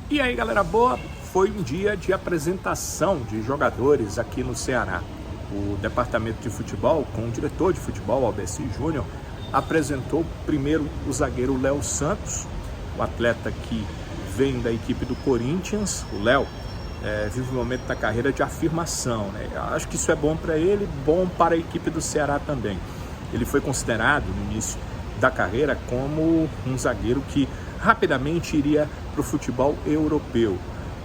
E aí, galera boa, foi um dia de apresentação de jogadores aqui no Ceará. O departamento de futebol, com o diretor de futebol, Albeci Júnior, apresentou primeiro o zagueiro Léo Santos, o atleta que vem da equipe do Corinthians. O Léo vive um momento da carreira de afirmação, né? Acho que isso é bom para ele, bom para a equipe do Ceará também. Ele foi considerado no início da carreira como um zagueiro que rapidamente iria para o futebol europeu,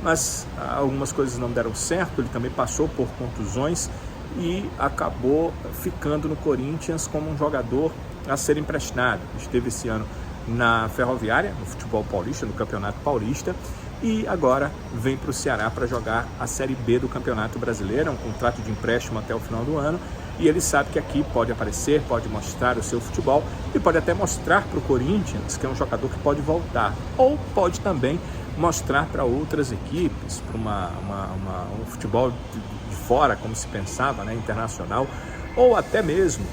mas algumas coisas não deram certo. Ele também passou por contusões e acabou ficando no Corinthians como um jogador a ser emprestado. Esteve esse ano na Ferroviária, no futebol paulista, no Campeonato Paulista, e agora vem para o Ceará para jogar a Série B do Campeonato Brasileiro. É um contrato de empréstimo até o final do ano, e ele sabe que aqui pode aparecer, pode mostrar o seu futebol e pode até mostrar para o Corinthians que é um jogador que pode voltar, ou pode também mostrar para outras equipes, para um futebol de fora, como se pensava, né, internacional, ou até mesmo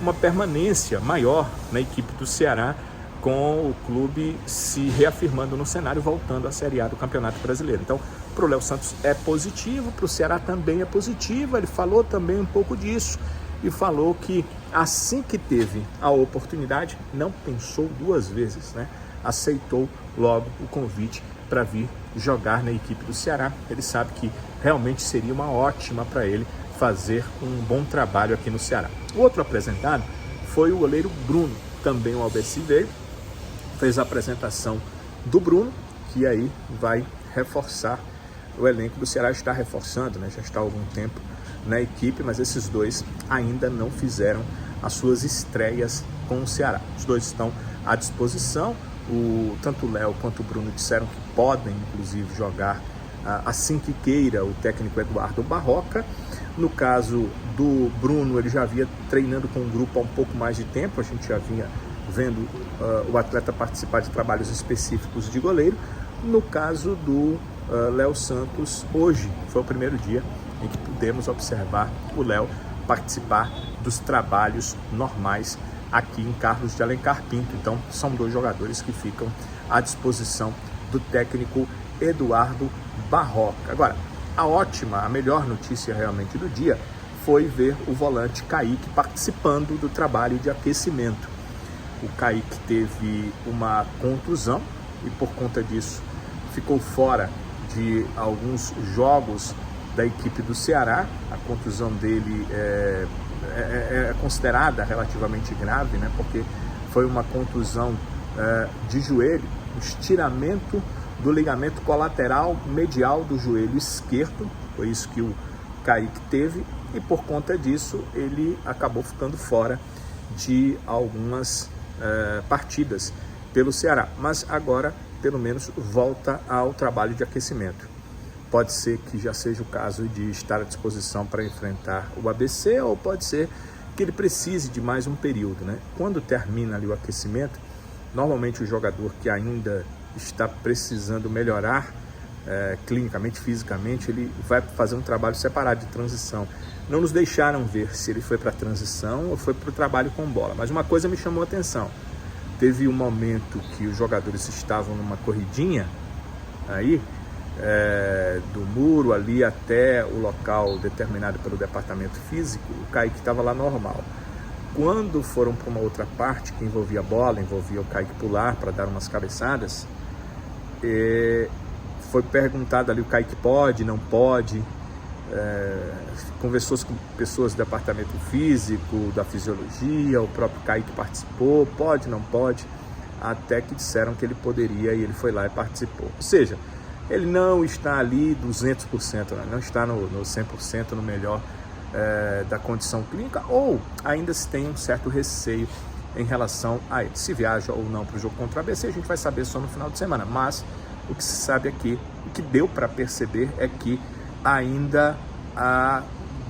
uma permanência maior na equipe do Ceará, com o clube se reafirmando no cenário, voltando à Série A do Campeonato Brasileiro. Então, para o Léo Santos é positivo, para o Ceará também é positivo. Ele falou também um pouco disso e falou que assim que teve a oportunidade, não pensou duas vezes, né? Aceitou logo o convite para vir jogar na equipe do Ceará. Ele sabe que realmente seria uma ótima para ele fazer um bom trabalho aqui no Ceará. O outro apresentado foi o goleiro Bruno, também o Albeci veio, fez a apresentação do Bruno, que aí vai reforçar o elenco do Ceará. Está reforçando, né? Já está há algum tempo na equipe, mas esses dois ainda não fizeram as suas estreias com o Ceará. Os dois estão à disposição. Tanto o Léo quanto o Bruno disseram que podem, inclusive, jogar assim que queira o técnico Eduardo Barroca. No caso do Bruno, ele já havia treinando com o grupo há um pouco mais de tempo. A gente já vinha vendo o atleta participar de trabalhos específicos de goleiro. No caso do Léo Santos, hoje foi o primeiro dia em que pudemos observar o Léo participar dos trabalhos normais aqui em Carlos de Alencar Pinto. Então, são dois jogadores que ficam à disposição do técnico Eduardo Barroca. Agora, a melhor notícia realmente do dia foi ver o volante Kaique participando do trabalho de aquecimento. O Kaique teve uma contusão e, por conta disso, ficou fora de alguns jogos da equipe do Ceará. A contusão dele é considerada relativamente grave, né? Porque foi uma contusão de joelho, um estiramento do ligamento colateral medial do joelho esquerdo. Foi isso que o Kaique teve, e por conta disso ele acabou ficando fora de algumas partidas pelo Ceará, mas agora pelo menos volta ao trabalho de aquecimento. Pode ser que já seja o caso de estar à disposição para enfrentar o ABC, ou pode ser que ele precise de mais um período, né? Quando termina ali o aquecimento, normalmente o jogador que ainda está precisando melhorar clinicamente, fisicamente, ele vai fazer um trabalho separado de transição. Não nos deixaram ver se ele foi para a transição ou foi para o trabalho com bola, mas uma coisa me chamou a atenção. Teve um momento que os jogadores estavam numa corridinha aí, do muro ali até o local determinado pelo departamento físico. O Kaique estava lá normal. Quando foram para uma outra parte que envolvia a bola, envolvia o Kaique pular para dar umas cabeçadas, foi perguntado ali: o Kaique pode, não pode? Conversou com pessoas do departamento físico, da fisiologia, o próprio Kaique participou, pode, não pode, até que disseram que ele poderia, e ele foi lá e participou. Ou seja, ele não está ali 200%, né? Não está no 100%, no melhor da condição clínica, ou ainda se tem um certo receio em relação a ele. Se viaja ou não para o jogo contra o ABC, a gente vai saber só no final de semana, mas o que se sabe aqui, o que deu para perceber, é que ainda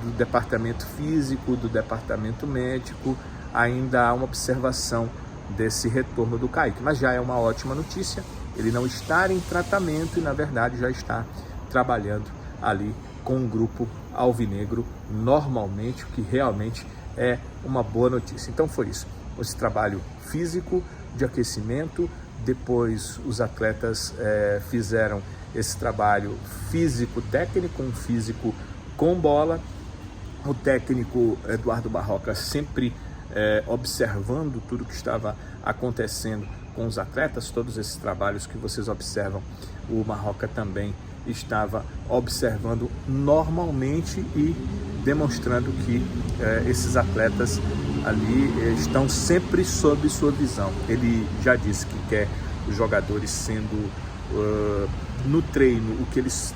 do departamento físico, do departamento médico, ainda há uma observação desse retorno do Kaique, mas já é uma ótima notícia ele não estar em tratamento e, na verdade, já está trabalhando ali com um grupo alvinegro normalmente, o que realmente é uma boa notícia. Então foi isso, esse trabalho físico, de aquecimento, Depois os atletas fizeram esse trabalho físico-técnico, um físico com bola. O técnico Eduardo Barroca sempre observando tudo que estava acontecendo com os atletas, todos esses trabalhos que vocês observam, o Barroca também estava observando normalmente e demonstrando que esses atletas ali estão sempre sob sua visão. Ele já disse que quer os jogadores sendo no treino o que eles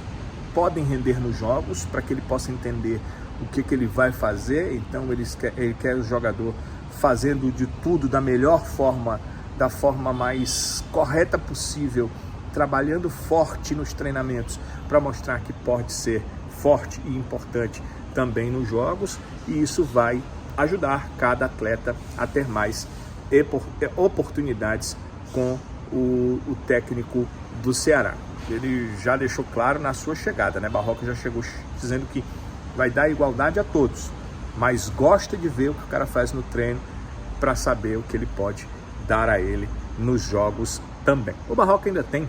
podem render nos jogos, para que ele possa entender o que ele vai fazer. Então ele quer o jogador fazendo de tudo da melhor forma, da forma mais correta possível, trabalhando forte nos treinamentos para mostrar que pode ser forte e importante também nos jogos, e isso vai ajudar cada atleta a ter mais oportunidades com o técnico do Ceará. Ele já deixou claro na sua chegada, né? Barroca já chegou dizendo que vai dar igualdade a todos, mas gosta de ver o que o cara faz no treino para saber o que ele pode dar a ele nos jogos também. O Barroca ainda tem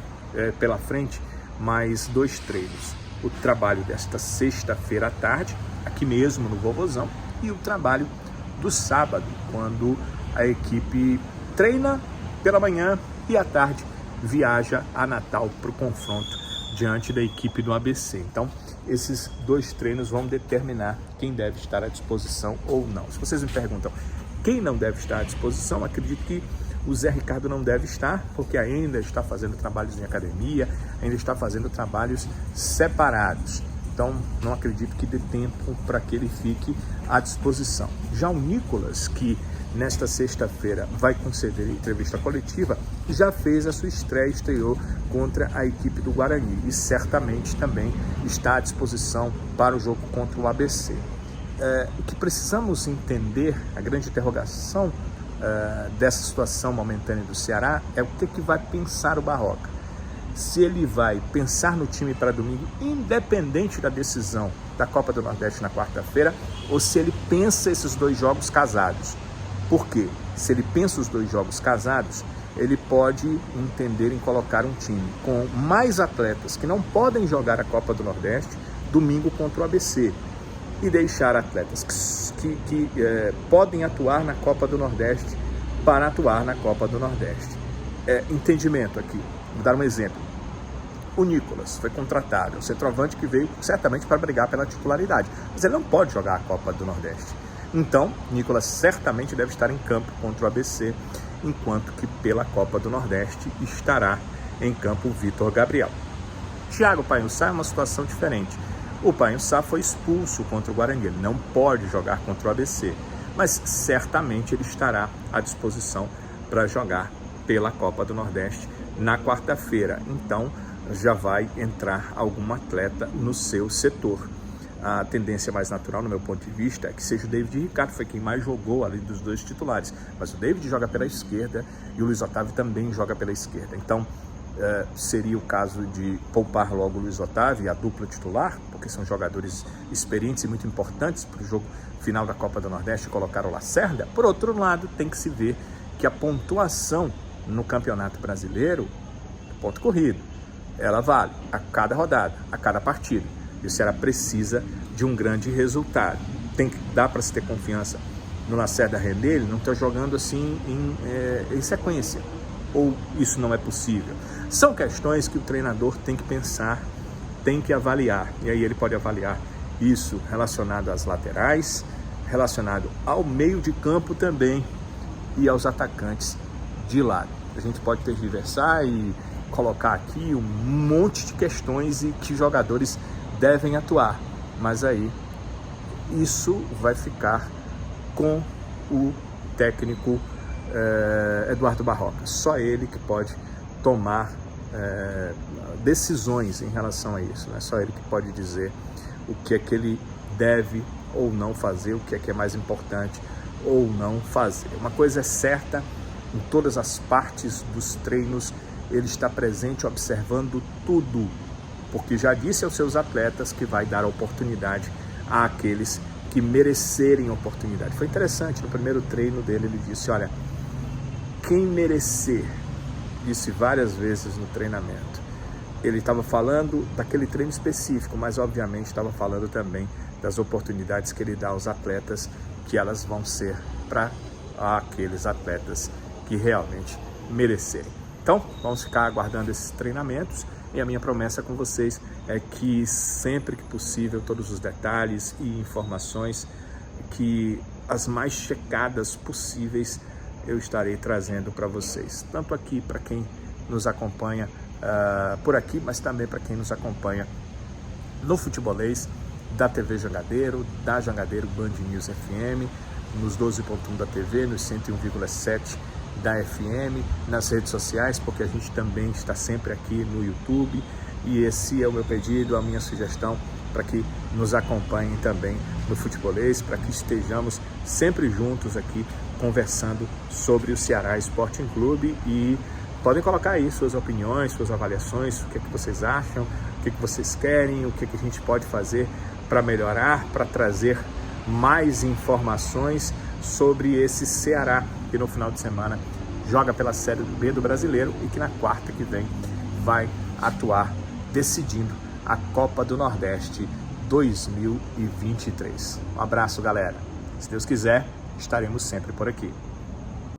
pela frente mais 2 treinos. O trabalho desta sexta-feira à tarde, aqui mesmo no Vovozão, e o trabalho do sábado, quando a equipe treina pela manhã e à tarde viaja a Natal para o confronto diante da equipe do ABC. Então, esses 2 treinos vão determinar quem deve estar à disposição ou não. Se vocês me perguntam quem não deve estar à disposição, acredito que o Zé Ricardo não deve estar, porque ainda está fazendo trabalhos em academia, ainda está fazendo trabalhos separados. Então, não acredito que dê tempo para que ele fique à disposição. Já o Nicolas, que nesta sexta-feira vai conceder entrevista coletiva, já fez a sua estreia, estreou contra a equipe do Guarani e certamente também está à disposição para o jogo contra o ABC. O que precisamos entender, a grande interrogação dessa situação momentânea do Ceará é o que vai pensar o Barroca. Se ele vai pensar no time para domingo, independente da decisão da Copa do Nordeste na quarta-feira, ou se ele pensa esses 2 jogos casados. Por quê? Se ele pensa os 2 jogos casados, ele pode entender em colocar um time com mais atletas que não podem jogar a Copa do Nordeste domingo contra o ABC e deixar atletas que podem atuar na Copa do Nordeste para atuar na Copa do Nordeste. Entendimento aqui. Vou dar um exemplo. O Nicolas foi contratado, é um centroavante que veio certamente para brigar pela titularidade, mas ele não pode jogar a Copa do Nordeste. Então, Nicolas certamente deve estar em campo contra o ABC, enquanto que pela Copa do Nordeste estará em campo o Vitor Gabriel. Thiago Painhussá é uma situação diferente. O Painhussá foi expulso contra o Guarani, ele não pode jogar contra o ABC, mas certamente ele estará à disposição para jogar pela Copa do Nordeste na quarta-feira. Então, já vai entrar algum atleta no seu setor. A tendência mais natural, no meu ponto de vista, é que seja o David Ricardo, foi quem mais jogou ali dos 2 titulares. Mas o David joga pela esquerda e o Luiz Otávio também joga pela esquerda. Então, seria o caso de poupar logo o Luiz Otávio e a dupla titular, porque são jogadores experientes e muito importantes para o jogo final da Copa do Nordeste, e colocar o Lacerda. Por outro lado, tem que se ver que a pontuação no Campeonato Brasileiro, ponto corrido, ela vale a cada rodada, a cada partida. E o Ceará precisa de um grande resultado. Dá para se ter confiança no Lacerda render, ele não está jogando assim em sequência. Ou isso não é possível? São questões que o treinador tem que pensar, tem que avaliar. E aí ele pode avaliar isso relacionado às laterais, relacionado ao meio de campo também e aos atacantes de lado. A gente pode tergiversar e colocar aqui um monte de questões e que jogadores devem atuar, mas aí isso vai ficar com o técnico Eduardo Barroca. Só ele que pode tomar decisões em relação a isso, né? Só ele que pode dizer o que é que ele deve ou não fazer, o que é mais importante ou não fazer. Uma coisa é certa, em todas as partes dos treinos ele está presente observando tudo, porque já disse aos seus atletas que vai dar oportunidade àqueles que merecerem oportunidade. Foi interessante, no primeiro treino dele ele disse, olha, quem merecer disse várias vezes no treinamento. Ele estava falando daquele treino específico, mas obviamente estava falando também das oportunidades que ele dá aos atletas, que elas vão ser para aqueles atletas que realmente merecerem. Então, vamos ficar aguardando esses treinamentos e a minha promessa com vocês é que sempre que possível, todos os detalhes e informações, que as mais checadas possíveis, eu estarei trazendo para vocês, tanto aqui para quem nos acompanha por aqui, mas também para quem nos acompanha no Futebolês, da TV Jangadeiro, da Jangadeiro Band News FM, nos 12.1 da TV, nos 101,7 da FM, nas redes sociais, porque a gente também está sempre aqui no YouTube, e esse é o meu pedido, a minha sugestão, para que nos acompanhem também no Futebolês, para que estejamos sempre juntos aqui conversando sobre o Ceará Sporting Clube. E podem colocar aí suas opiniões, suas avaliações, o que é que vocês acham, o que é que vocês querem, o que é que a gente pode fazer para melhorar, para trazer mais informações sobre esse Ceará, que no final de semana joga pela Série B do Brasileiro e que na quarta que vem vai atuar decidindo a Copa do Nordeste 2023. Um abraço, galera. Se Deus quiser, estaremos sempre por aqui.